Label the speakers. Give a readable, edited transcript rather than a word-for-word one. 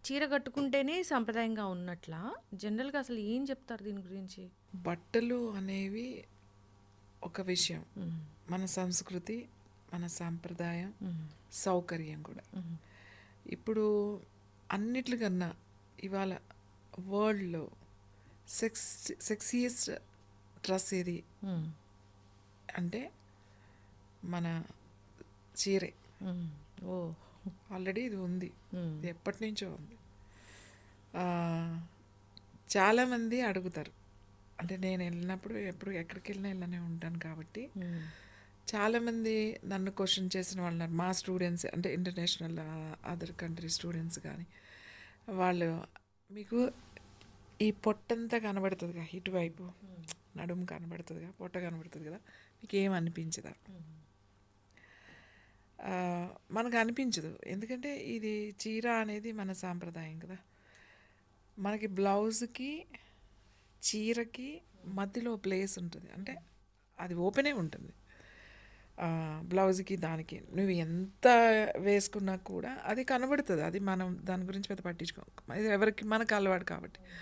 Speaker 1: చీర కట్టుకుంటేనే సాంప్రదాయంగా ఉన్నట్లా? జనరల్‌గా అసలు ఏం చెప్తారు దీని గురించి?
Speaker 2: బట్టలు అనేవి ఒక విషయం.
Speaker 1: హ్మ్.
Speaker 2: మన సంస్కృతి, మన సాంప్రదాయం,
Speaker 1: హ్మ్.
Speaker 2: సౌకర్యం కూడా.
Speaker 1: హ్మ్.
Speaker 2: ఇప్పుడు అన్నిట్లకన్నా ఇవాళ వరల్డ్‌లో సెక్సియస్ట్ డ్రెస్ ఏది
Speaker 1: హ్మ్.
Speaker 2: అంటే మన చీరే.
Speaker 1: హ్మ్. ఓహ్!
Speaker 2: ఆల్రెడీ ఇది ఉంది.
Speaker 1: హ్మ్.
Speaker 2: ఇది ఎప్పటినుంచో ఉంది. చాలామంది అడుగుతారు. అంటే నేను వెళ్ళినప్పుడు ఎప్పుడు ఎక్కడికి వెళ్ళినా ఇలానే ఉంటాను కాబట్టి
Speaker 1: హ్మ్.
Speaker 2: చాలామంది నన్ను క్వశ్చన్ చేసిన వాళ్ళు ఉన్నారు. మా స్టూడెంట్స్ అంటే ఇంటర్నేషనల్ అదర్ కంట్రీ స్టూడెంట్స్ కానీ వాళ్ళు మీకు ఈ పొట్టంతా కనబడుతుందిగా ఇటువైపు నడుము కనబడుతుందిగా పొట్ట కనబడుతుంది కదా మీకు ఏం అనిపించదా? మనకు అనిపించదు. ఎందుకంటే ఇది చీర అనేది మన సాంప్రదాయం కదా. మనకి బ్లౌజ్కి చీరకి మధ్యలో ప్లేస్ ఉంటుంది. అంటే అది ఓపెనే ఉంటుంది. బ్లౌజ్కి దానికి నువ్వు ఎంత వేసుకున్నా కూడా అది కనబడుతుంది. అది మనం దాని గురించి పెద్ద పట్టించుకోం. ఇది ఎవరికి మనకు అలవాటు కాబట్టి